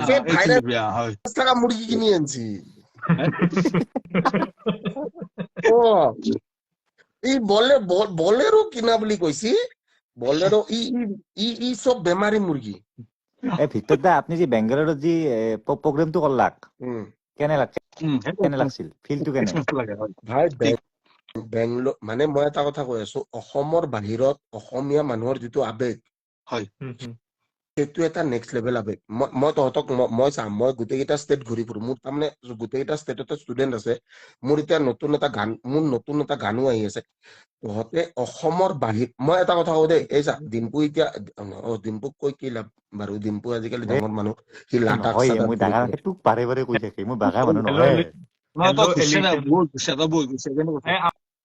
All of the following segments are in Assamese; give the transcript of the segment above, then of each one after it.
সেই এইখিনি ভাইৰাছ বেয়া হয় থকা মুৰ্গী কিনি আনছি অ ই বলেৰো কিনা বুলি কৈছি বলেৰো ই চব বেমাৰী মুৰ্গী ভিক্টৰ দা আপনি যে বেঙ্গালোৰেৰ যে প্ৰোগ্ৰামটো কৰলাক কেনে লাগছিল ফিলটো কেনে ভাই বেংগলোৰ মানে মই এটা কথা কৈ আছো অসমৰ বাহিৰত অসমীয়া মানুহৰ যিটো আবেগ হয় সেইটো এটা নেক্সট লেভেল আবেগ মই তহঁতক মই চাম মই গোটেইকেইটা ষ্টেট ঘূৰি ফুৰো মোৰ তাৰমানে গোটেইকেইটা ষ্টেটতে ষ্টুডেণ্ট আছে মোৰ এতিয়া নতুন এটা গানো আহি আছে তহঁতে অসমৰ বাহিৰ মই এটা কথা কওঁ দেই এই চা ডিম্পু এতিয়া ডিম্পুক কৈ কি লাভ বাৰু ডিম্পু আজিকালি ডাঙৰ মানুহ সি লাডাখ নহয় চাডাখ মই ঘূৰি ডাঙৰ ফুৰে তোক বাৰে বাৰে কৈ থাকে মই বাগা মানুহ নহয়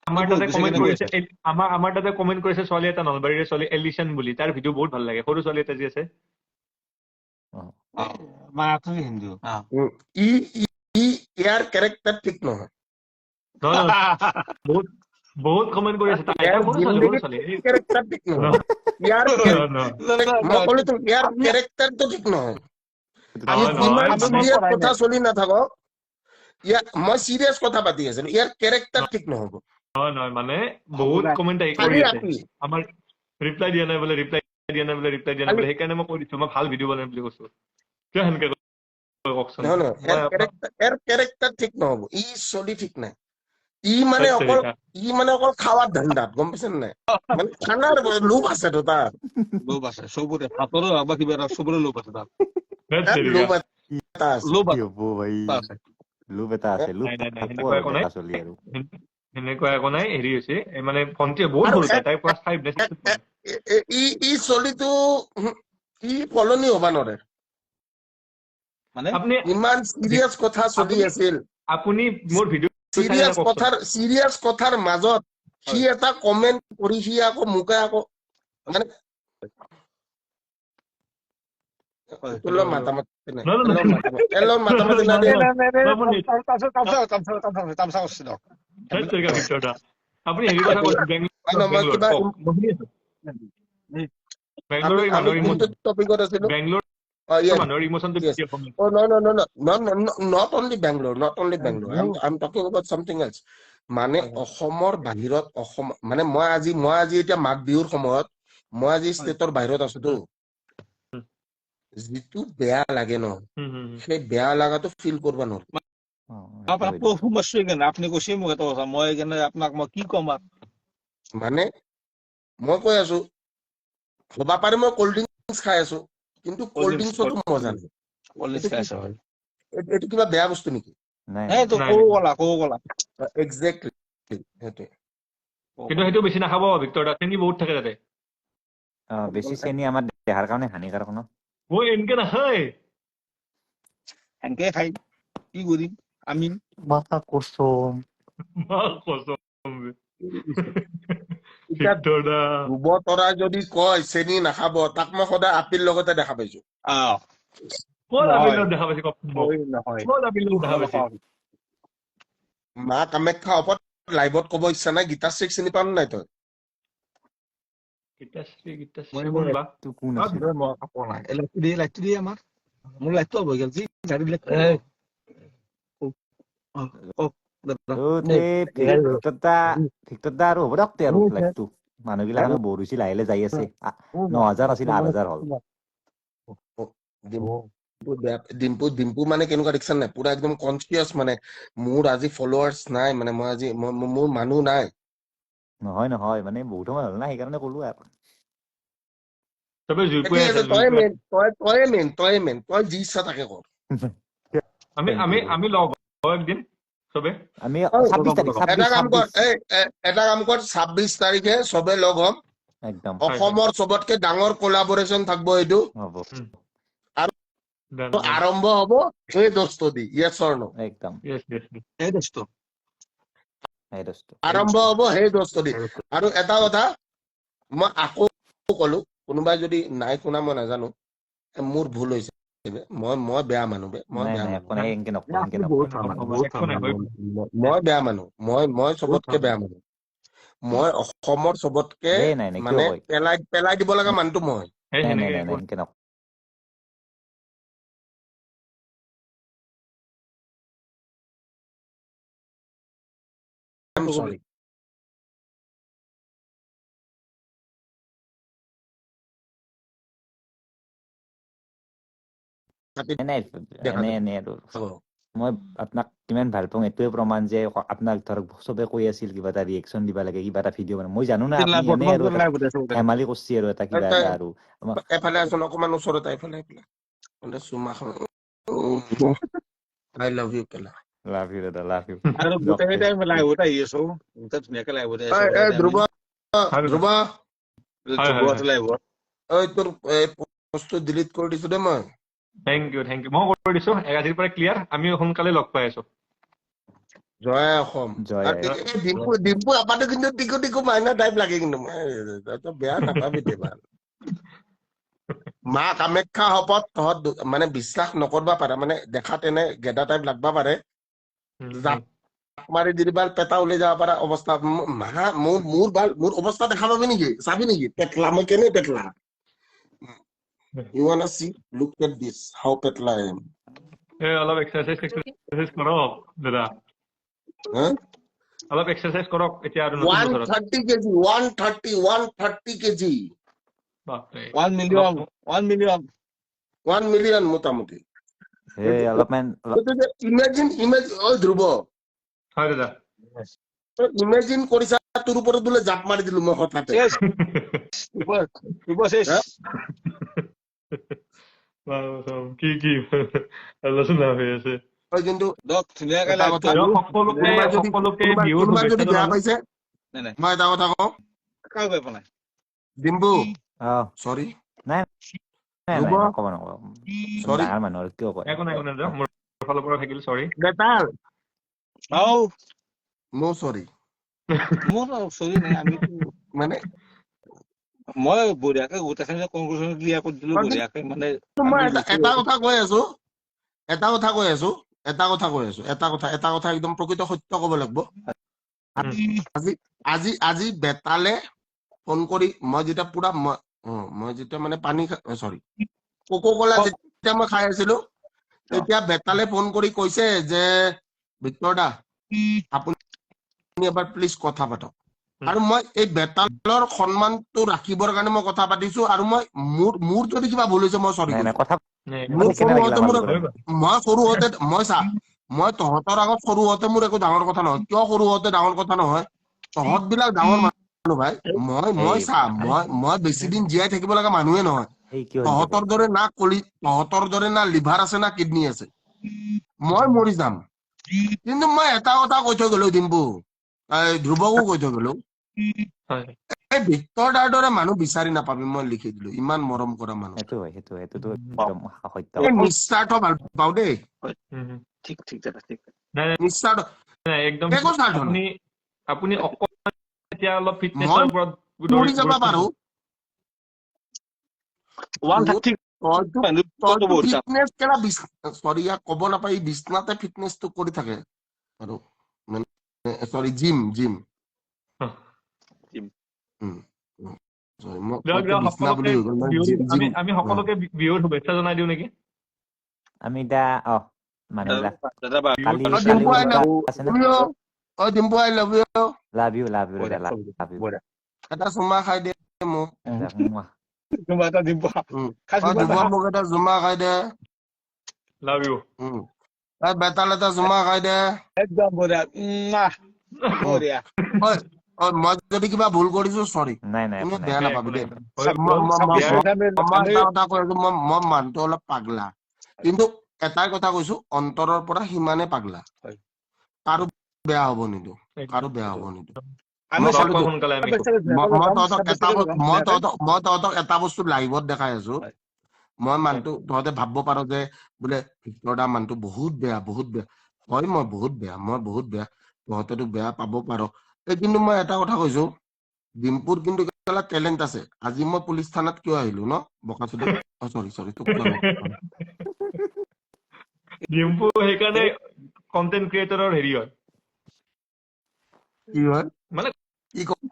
আমাৰ তাতে কমেন্ট কৰিছে ছোৱালী এটা নলবাৰীৰে ছোৱালী এলিশন বুলি তাৰ ভিডিঅ' বহুত ভাল লাগে সৰু ছোৱালী এটা যি আছে হিন্দু ইয়াৰ কেৰেক্টাৰ ঠিক নহয় বহুত কমেন্ট কৰি আছে ইয়াৰ কেৰেক্টাৰ ঠিক নহয় মই ক'লো ইয়াৰ কেৰেক্টাৰটো ঠিক নহয় আমি যিমান চিৰিয়াছ কথা চলি নাথাকক মই চিৰিয়াছ কথা পাতি আছিলো ইয়াৰ কেৰেক্টাৰ ঠিক নহব নহয় মানে বহুত কমেন্ট কৰি আছে আমাৰ ৰিপ্লাই দিয়া নাই বোলে সেইকাৰণে মই কৈ দিছো মই ভাল ভিডিঅ' বনাই বুলি কৈছো কিয় সেনেকে কওকচোন ইয়াৰ কেৰেক্টাৰ ঠিক নহব ই চলি ঠিক নাই ই মানে অকল খাৱাৰ ধান্দাত গম পাইছে নাই মানে খানাৰ লোভ আছে তো তাৰ লোভ আছে চবৰে ভাতৰো বা কিবা এটা চবৰে লোভ আছে তাত লোভ এটা আছে লোভ এটা আছে সেনেকুৱা একো নাই হেৰি হৈছে মানে ভণ্টিয়ে বহুত সৰু তাই ক্লাছ 5 ই চলিটো ই সলনি হবা নোৱাৰে আপুনি ইমান চিৰিয়াছ কথা চলি আছিল আপুনি মোৰ ভিডিঅ' চিৰিয়াছ কথাৰ মাজত সি এটা কমেন্ট কৰি সি আকৌ মোকে আকৌ মানে আপুনি হেৰি কথা কৈছে বেংগলোৰ মানুহৰ ইমোচনটো not only Bangalore. I'm talking about something else. মানে অসমৰ বাহিৰত মানে মই আজি এতিয়া মাঘ বিহুৰ সময়ত মই আজি ষ্টেটৰ বাহিৰত আছোতো যিটো বেয়া লাগে ন সেই বেয়া লগাটো ফিল কৰিব নোৱাৰো আপুনি কৈছে মোক এটা কথা মই আপোনাক মই কি কম মানে মই কৈ আছো হবা পাৰে মই কল্ড ড্ৰিংকছ খাই আছো কিন্তু কল্ড ড্ৰিংকছতো মজা নাই এইটো কিবা বেয়া বস্তু নেকি এক্সেক্টলি কিন্তু সেইটো বেছি নাখাব ভিক্টৰ দা চেনি বহুত থাকে তাতে বেছি চেনি আমাৰ দেহাৰ কাৰণে হানিকাৰক ন মই এনেকে নাখায় এনেকে খাই কি কৰিম আমি মাথা কসম তৰা যদি কয় চেনি নাখাব তাক মই সদায় আপেল লগতে দেখা পাইছো মা কামাখ্যা ওপৰত লাইভত কব ইচ্ছা নাই গীতাশ্ৰীক চিনি পাম নাই তই মোৰ লাইটটো হৈ গেল ভিক্টৰ দা আৰু হ'ব দিয়ক আৰু লাইফটো মানুহবিলাক বহুত হৈছিল আহিলে যাই আছে 9,000 আছিল 8,000 হ'ল ডিম্পু মানে কেনেকুৱা দেখিছা নাই পুৰা একদম কনচিয়াছ মানে মোৰ আজি ফলোৱাৰ্ছ নাই মানে মই আজি মোৰ মানুহ নাই নহয় মানে বহুত সময় হ'ল না সেইকাৰণে ক'লো আৰু তই যি ইচ্ছা তাকে কৰ আমি লগ একদিন চবে আমি 26 তাৰিখ এটা কাম কৰ 26 তাৰিখে চবে লগ হম একদম অসমৰ চবতকে ডাঙৰ কোলাবৰেচন থাকব এইটো আৰু আৰম্ভ হব সেই দোস্ত দি ইয়েছ অৰ নো একদম আৰম্ভ হব সেই দোস্ত দি আৰু এটা কথা মই আকৌ কলো কোনোবাই যদি নাই শুনা মই নাজানো মোৰ ভুল হৈছে মই বেয়া মানুহ মই চবতকে বেয়া মানুহ মই অসমৰ চবতকে মানে পেলাই দিব লগা মানুহটো মই sorry. মই আপোনাক কিমান ভাল পাওঁ এইটোৱে প্ৰমাণ যে আপোনাক ধৰক চবে কৈ আছিল কিবা এটা ৰিয়েকশ্যন দিব লাগে কিবা এটা ভিডিঅ' বনাম মই জানো না আপুনি এনে আৰু ধেমালি কৰিছে আৰু এটা কিবা এটা আৰু এফালে আছো অকমান ওচৰতে এফালে চুমাখন I love you পেলা লাভ ইউ দাদা লাভ ইউ আৰু গোটেই টাইম লাইভত আহি আছো গোটেই ধুনীয়াকে লাইভত আহি আছো ধ্ৰুৱ লাইভত তোৰ পোষ্টটো ডিলিট কৰি দিছো দে মই থেংক ইউ মই কৰি দিছো আজিৰ পৰা ক্লিয়াৰ আমি সোনকালে লগ পাই আছো জয় অসম ডিম্পু আপাটো কিন্তু টিকু টিকু মাইনা টাইপ লাগে কিন্তু বেয়া নাপাবি দে ভাল মা কামাখ্যা হপত তহঁত মানে বিশ্বাস নকৰবা পাৰে মানে দেখাত এনে গেদা টাইপ লাগবা পাৰে জাপ মাৰি দিবাৰ পেটা ওলাই যাব পাৰা অৱস্থা মা মোৰ অৱস্থা দেখা পাবি নেকি চাবি নেকি পেটলা মই কেনে Petla You wanna see? Look at this. How petla I am. অলপ এক্সাৰসাইজ কৰক দাদা অলপ এক্সাৰসাইজ কৰক এতিয়া আৰু 130 kg 130 kg 1 million মোটামুটি অলপমান ইমেজিন ঐ ধ্ৰুৱ হয় দাদা ইমেজিন কৰিছা তোৰ ওপৰত বোলে জাপ মাৰি দিলো মই হঠাতে কি আলোচনা হৈ আছে কিন্তু সকলোকে যদি বেয়া পাইছে মই এটা কথা কওঁ ডিম্বু চৰি নাই নকব ডাঙৰ মানুহৰ কিয় কয় একো নাই মোৰ ফালৰ পৰা থাকিল চৰি বেটাল নো চৰি মানে মই বঢ়িয়াকে গোটেইখিনি কনক্লুজন ক্লিয়াৰ কৰি দিলো বঢ়িয়াকে মানে মই এটা কথা কৈ আছো এটা কথা একদম প্ৰকৃত সত্য ক'ব লাগিব আজি বেতালে ফোন কৰি মই যেতিয়া পুৰা মই যেতিয়া মানে পানী চৰি কোকো-কোলা যেতিয়া মই খাই আছিলো তেতিয়া বেতালে ফোন কৰি কৈছে যে ভিক্টৰ দা আপুনি এবাৰ প্লিজ কথা পাতক আৰু মই এই বেতালৰ সন্মানটো ৰাখিবৰ কাৰণে মই কথা পাতিছো আৰু মোৰ যদি কিবা ভুল হৈছে মই চৰি মই তহঁতৰ আগত সৰু হওঁতে মোৰ একো ডাঙৰ কথা নহয় কিয় সৰু হওঁতে ডাঙৰ কথা নহয় তহঁত বিলাক ডাঙৰ মানুহ ভাই মই বেছি দিন জীয়াই থাকিব লগা মানুহে নহয় তহঁতৰ দৰে না লিভাৰ আছে না কিডনী আছে মই মৰি যাম কিন্তু মই এটা কথা কৈ থৈ গলো ডিম্পু ধ্ৰুৱকো কৈ থৈ গলো এই ভিক্টৰ দাৰ দৰে মানুহ বিচাৰি নাপাবি মই লিখি দিলো ইমান মৰম কৰা মানুহ নিস্বাৰ্থ ভাল পাওঁ দেই নিস্বাৰ্থ আপুনি এতিয়া অলপ ফিটনেছৰ ওপৰত মৰি যাব পাৰো ক'ব নাপাই বিছনাতে ফিটনেছটো কৰি থাকে আৰু চৰি জিম আমি সকলোকে বিহুৰ শুভেচ্ছা জনাই দিওঁ নেকি আমি এতিয়া এটা চুমা খাই দে মোক এটা জুমা খাই দে লাভ ইউ বেতাল এটা জুমা খাই দে একদম বঢ়িয়া মই যদি কিবা ভুল কৰিছো চৰি বেয়া নাপাবি দেই মই মানুহটো অলপ পাগলা কিন্তু এটাই কথা কৈছো অন্তৰৰ পৰা সিমানে পাগলা কাৰো বেয়া হব নিদো মই তহঁতক এটা বস্তু লাইভত দেখাই আছো মই মানুহটো তহঁতে ভাবিব পাৰো যে বোলে ভিক্টৰ দা মানুহটো বহুত বেয়া হয় মই বহুত বেয়া তহঁতেতো বেয়া পাব পাৰো কিন্তু মই এটা কথা কৈছো ডিম্পুৰ কিন্তু টেলেণ্ট আছে আজি মই পুলিচ থানাত কিয় আহিলো ন বকাচুদা চৰি ডিম্পু সেইকাৰণে কন্টেন্ট ক্ৰিয়েটৰৰ হেৰি হয় কি হয় মানে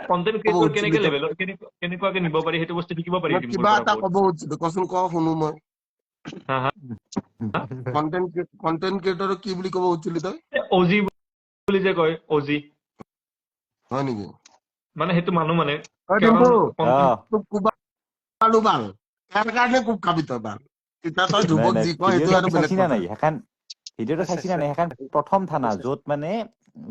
কন্টেন্ট ক্ৰিয়েটৰ কেনেকে লেভেলৰ কেনেকুৱাকে নিব পাৰি সেইটো বস্তু শিকিব পাৰি কিবা এটা ক'ব খুজিছিলো কচোন ক শুনো মই কন্টেন্ট ক্ৰিয়েটৰ কি বুলি ক'ব খুজিছিলি তই অজি বুলি যে কয় অজি হয় নেকি মানে সেইটো মানুহ মানে ডিম্পু অ বাল তাৰ কাৰণে খুব খাবি তই বাল তেতিয়া তই নাই যুৱক নাই যি কয় সেইটো ভিডিঅ'টো আৰু বেলেগ চাইছি না কথা নাই সেইখন ভিডিঅ'টো চাইছি না নাই সেইখন প্ৰথম থানা য'ত মানে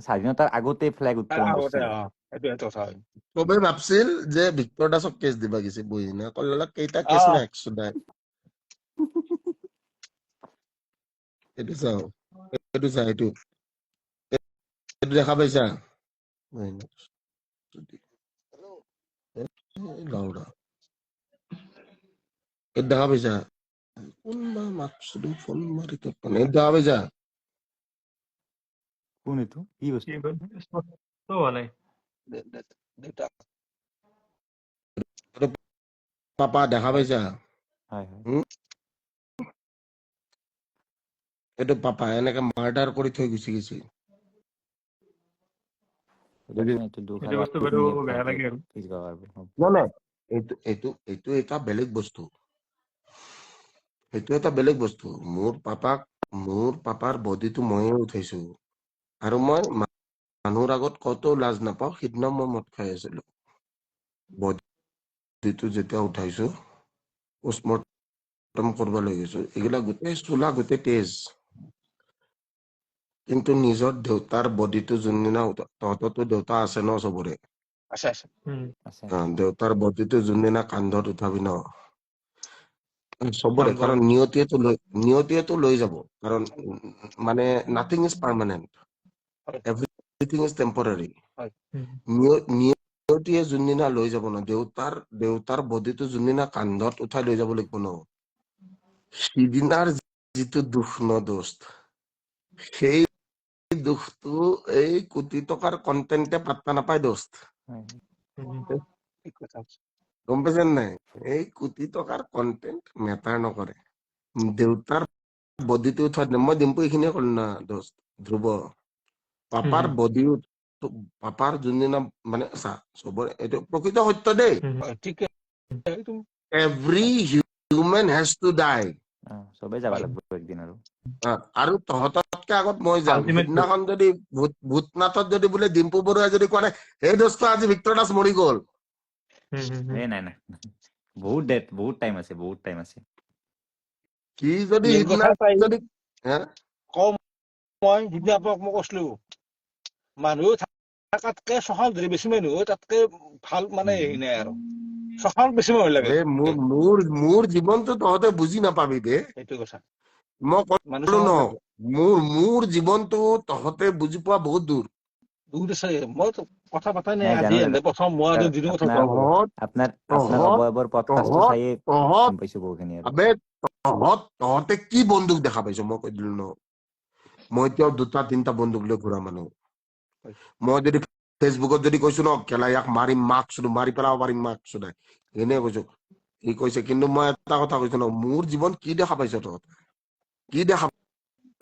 স্বাধীনতাৰ আগতে ফ্লেগ উত্তোলন আগতে কৰিছিল সেইটো কথা হয় চবেই ভাবছিল যে ভিক্টৰ দাসক কেছ দিবা গেছে বহি না কল্লাক কেইটা কেছ না 100 নাই এইটো চাও এইটো চা এইটো দেখা পাইছা লাউডা এইটো দেখা পাইছা কোনবা মাকছুদ ফোন মাৰি তো দেখা পাইছা কোন এইটো কি বস্তু হোৱা নাই দেউতা পাপা দেখা পাইছা হয় হয় এইটো পাপা এনেকে মাৰ্ডাৰ কৰি থৈ গুচি গৈছে এইটো দুখ সেইটো আৰু বস্তু বাৰু আপুনিয়ে বেয়া ভালকে লাগে আৰু বুজিব পাৰিব নাই এইটো এটা বেলেগ বস্তু সেইটো এটা বেলেগ বস্তু মোৰ পাপাৰ বডিটো ময়ে উঠাইছো আৰু মই মানুহৰ আগত কত লাজ নাপাওঁ সিদিনা মই মদ খাই আছিলো বডিটো যেতিয়া উঠাইছো পোষ্টমৰ্টম কৰিব লৈ গৈছো এইগিলা গোটেই চোলা গোটেই তেজ কিন্তু নিজৰ দেউতাৰ বডিটো যোনদিনা তহঁততো দেউতা আছে ন চবৰে আছে আছে আছে দেউতাৰ বডিটো যোনদিনা কান্ধত উঠাবি ন চবৰে কাম কাৰণ নিয়তিয়েতো লৈ যাব কাৰণ মানে নাথিং ইজ পাৰ্মানেণ্ট হয় এভৰিথিং ইজ টেম্পৰাৰী হয় নিয়তিয়ে যোনদিনা লৈ যাব ন দেউতাৰ বডিটো যোনদিনা কান্ধত উঠাই লৈ যাব লাগিব ন সিদিনাৰ যিটো দুখ ন দোস্ত সেই দুখটো এই কোটি টকাৰ কন্টেন্টে পাত্তা নাপায় দোস্ত ঠিক কথা গম পাইছেন নাই এই কোটি টকাৰ কন্টেন্ট মেটাৰ নকৰে দেউতাৰ বডিটো উঠাই মই ডিম্পু এইখিনিয়ে কলো না দোস্ত ধ্ৰুৱ পাপাৰ বডি পাপাৰ যোনদিনা মানে চা চবৰে এইটো প্ৰকৃত সত্য দেই হয় ঠিক every human has to die চবেই যাব লাগিব একদিন আৰু তহঁততকে আগত মই যাম আল্টিমেট সিদিনাখন যদি ভূতনাথত যদি বোলে ডিম্পু বৰুৱাই যদি কোৱা নাই সেই দোস্ত আজি ভিক্টৰ দাস মৰি গল নাই নাই নাই বহুত টাইম আছে কি যদি মেইন সিদিনা কথা তাই যদি কম মই সিদিনা আপোনাক মই কৈছিলো মানুহ থাকাতকে চহৰ যদি বেছি মানুহ তাতকে ভাল মানে হেৰি নাই আৰু চহৰ বেছি মানুহ লাগে মোৰ জীৱনটো তহঁতে বুজি নাপাবি দে সেইটো কথা মই মানুহ কলো চহৰ ন লাগে মোৰ জীৱনটো তহঁতে বুজি পোৱা বহুত দূৰ দূৰ আছে মই কথা পাতাই নাই নাই আজি জানো এনে দাদা প্ৰথম মই আজি দিনৰ কথা আপোনাৰ কোৱা আপোনাৰ তহঁত অৱয়বৰ পডকাষ্টটো চাইয়ে গম পাইছো বহুখিনি আৰু তহঁতে কি বন্দুক দেখা পাইছ মই কৈ দিলো ন মই এতিয়াও 2-3টা বন্দুক লৈ ঘূৰা মানুহ মই যদি ফেচবুকত যদি কৈছো ন কেলা ইয়াক মাৰিম মাক চুনো মাৰি পেলাব পাৰিম মাক চুনাই এনে কৈছো সি কৈছে কিন্তু মই এটা কথা কৈছো ন মোৰ জীৱন কি দেখা পাইছ তহঁতে কি দেখা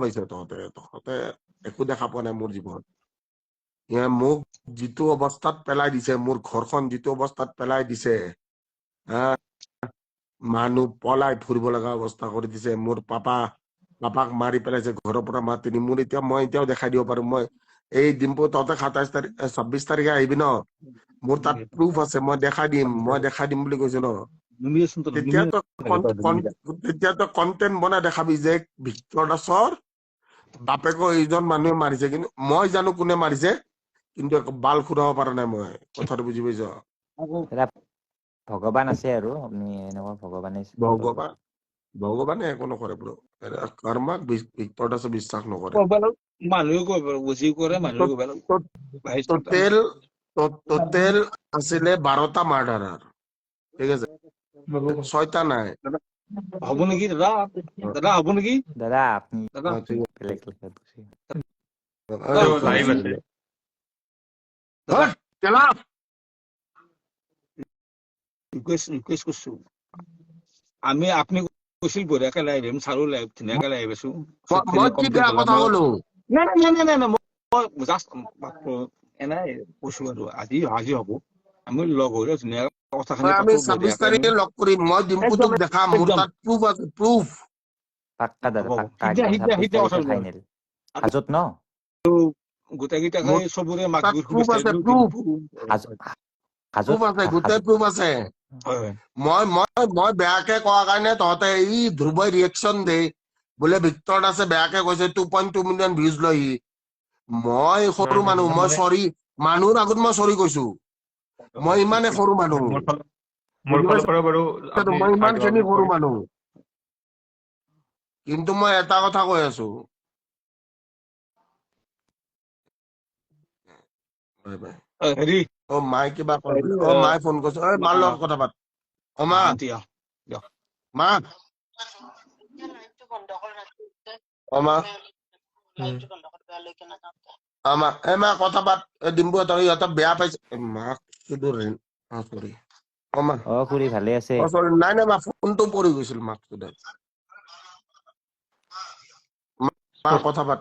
পাইছ তহঁতে একো দেখা পোৱা নাই মোৰ জীৱন মোক যিটো অৱস্থাত পেলাই দিছে মোৰ ঘৰখন যিটো অৱস্থাত পেলাই দিছে মানুহ পলাই ফুৰিব লগা অৱস্থা কৰি দিছে মোৰ পাপাক মাৰি পেলাইছে ঘৰৰ পৰা মাতি নি মোৰ মই এতিয়াও দেখাই দিব পাৰো মই এই ডিম্পু তহঁতে 26 তাৰিখে আহিবি ন মোৰ তাত প্ৰুফ আছে মই দেখাই দিম বুলি কৈছো ন তেতিয়াতো কন্টেন্ট বনাই দেখাবি যে ভিক্টৰ দাসৰ বাপেকো এইজন মানুহে মাৰিছে কিন্তু মই জানো কোনে মাৰিছে কিন্তু বাল খুৰাব পৰা নাই মই কথাটো বুজি পাইছ ভগৱান আছে আৰু আপুনি এনেকুৱা ভগৱানে একো নকৰে ব্ৰ কৰ্মাক ভিক্টৰ দাসে বিশ্বাস নকৰে মানুহে বুজি কৰে মানুহে টোটেল আছিলে 12টা মাৰ্ডাৰাৰ ঠিক আছে 6টা নাই হ'ব নেকি দাদা হ'ব নেকি দাদা আপনি দাদা বেলেগ লাইভ আছে ৰিকুৱেষ্ট কৰিছো আমি আপুনি কৈছিল বঢ়িয়াকে লাইভ আহিম চালো লাইভ ধুনীয়াকে লাইভ আছো মই কি বেয়া কথা কলো নাই মই জাষ্ট এনাই কৈছো আৰু আজি হ'ব আমি লগ হলে ধুনীয়াকে কথাখিনি আমি পাতো 26 বঢ়িয়াকে তাৰিখে লগ কৰিম মই ডিম্পুটোক দেখাম মোৰ তাত প্ৰুফ আছে প্ৰুফ পাক্কা দাদা হ'ব পাক্কা সিদিনা 26 কথা তাৰিখে ফাইনেল হাজত ন গোটেইকেইটাকে চবৰে মাঘ তাত বিহুৰ proof শুভেচ্ছা আছে, দিলো। proof। হাজোত proof আছে, গোটেই proof আছে। মই বেয়াকে কোৱা কাৰণে তহঁতে এই ধ্ৰুৱই ৰিয়েকশ্যন দে বোলে ভিক্টৰ দাসে বেয়াকে কৈছে 2.2 মিলিয়ন ভিউজ লৈ সি। মই সৰু মানুহ, মই চৰি মানুহৰ আগত মই চৰি কৈছো। মই ইমানে সৰু মানুহ, মোৰ ফালৰ পৰা বাৰু আপুনি মই ইমান খিনি আগ্ৰহ সৰু কৰি- মানুহ, কিন্তু মই এটা কথা কৈ আছো। Bye bye. হেৰি অ মাই কিবা কৰিলে, অ মাই ফোন কৰিছে, ঐ মাৰ লগত কথা পাত। অ মা, আন্টি মা, অ মা, এ মা কথা পাত। ডিম্বু ইহঁতক বেয়া পাইছে। মাক চৰি। অ মা, অ খুৰী ভালে আছে? অ চৰি, নাই নাই মা, ফোনটো পৰি গৈছিল মাক। মা কথা পাত।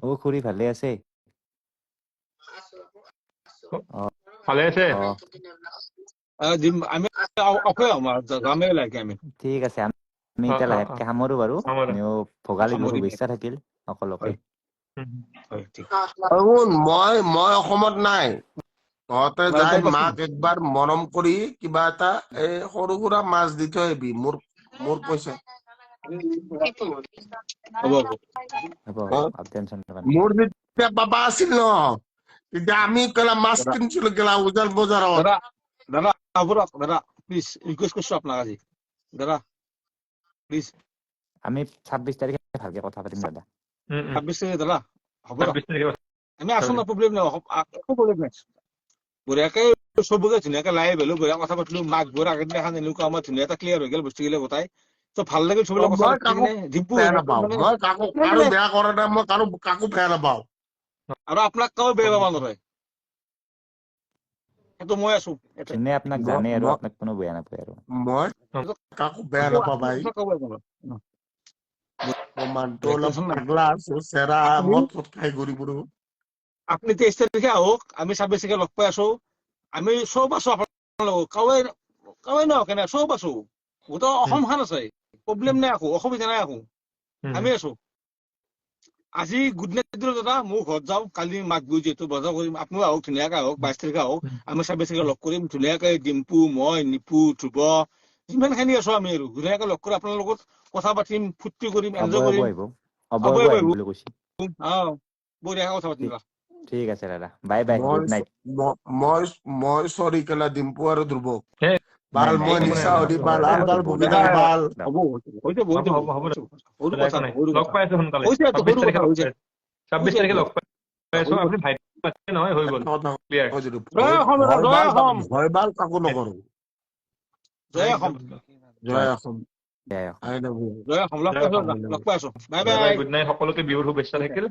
অ খুৰী ভালে আছে? ভালে আছে? আমি অফে যামেই লাগে আমি। ঠিক আছে, আমি এতিয়া লাহেতকে সামৰো বাৰু। আমিও ভোগালী বিহুৰ শুভেচ্ছা থাকিল সকলোকে। মই অসমত নাই। তহঁতে যাই মাক একবাৰ মৰম কৰি কিবা এটা এই সৰু সুৰা মাছ দি থৈ আহিবি। মোৰ পইচা টেনচন ল'ব মোৰ যেতিয়া পাপা আছিল ন, তেতিয়া আমি কেলা মাছ কিনিছিলো কেলা উজাল বজাৰত। দাদা দাদা প্লিজ ৰিকুৱেষ্ট কৰিছো আপোনাক আজি দাদা প্লিজ। আমি 26 তাৰিখে ভালকে কথা পাতিম দাদা। 26 তাৰিখে দাদা হ'ব দিয়ক। 26 তাৰিখে আমি আছো না, প্ৰব্লেম নাই, একো প্ৰব্লেম নাই। বঢ়িয়াকে চবকে ধুনীয়াকে লাইভ হলো, বঢ়িয়া কথা পাতিলো। মাঘ বিহুৰ আগদিনাখন এনেকুৱা আমাৰ ধুনীয়া এটা ক্লিয়াৰ হৈ গ'ল বস্তুবিলাক গোটাই। তো ভাল লাগিল চববিলাক কথা মই পাতি কাকো কিনে। ডিম্পু বেয়া নাপাওঁ, মই কাৰো বেয়া কৰা নাই, মই কাকো বেয়া নাপাওঁ। আৰু আপোনাক কাৰো বেয়া পাব নৰে, সেইটো মই আছো। যোনে আপোনাক জানে আৰু আপোনাক কোনো বেয়া নাপায় আৰু। মই কাকো বেয়া নাপাওঁ ভাই। অলপ পাগলা আছো, চেৰা মদ চদ খাই ঘূৰি ফুৰো। আপুনি 23 তাৰিখে আহক, আমি 26 তাৰিখে লগ পাই আছো। আমি চব আছো আপোনাৰ লগত, কাৱে নহওক কেনে চব আছো। গোটেই অসমখন আছে, প্ৰব্লেম নাই, একো অসুবিধা নাই একো। আমি আছো। আজি গুড নাইট দিলো দাদা, মোৰ ঘৰত যাওঁ। কালি মাঘ বিহু যিহেতু বজাৰ কৰিম, আপুনিও আহক, ধুনীয়াকে আহক। 22 তাৰিখে আহক, আমি 26 তাৰিখে লগ কৰিম ধুনীয়াকে। ডিম্পু, মই, নিপু, ধ্ৰুৱ, যিমানখিনি আছো আমি আৰু ধুনীয়াকে লগ কৰি আপোনাৰ লগত কথা পাতিম, ফূৰ্তি কৰিম, এনজয় কৰিম। আহিম বুলি কৈছে। বঢ়িয়াকে কথা পাতিম। ঠিক আছে দাদা, বাই বাই, গুড নাইট। মই চৰি কেলা ডিম্পু আৰু ধ্ৰুৱক। নাই বাল নাই মই একো নাই, নিচা একো হৰি নাই। বাল আলগাল বগি দাদা থাক বাল। হ'ব একো নাই। লগ পাই আছো সোনকালে। হৈছে 26 তাৰিখে লগ হৈছে পাই আছো। 26 তাৰিখে লগ পাই আছো। আপুনি ভাইটি নহয়, হৈ গ'ল ক্লিয়াৰ। ভয় বাল কাকো নকৰো। জয় অসম। জয় অসম। জয় অসম। জয় অসম। লগ পাই আছো। Bye bye bye. Good night. সকলোকে বিহুৰ শুভেচ্ছা থাকিল।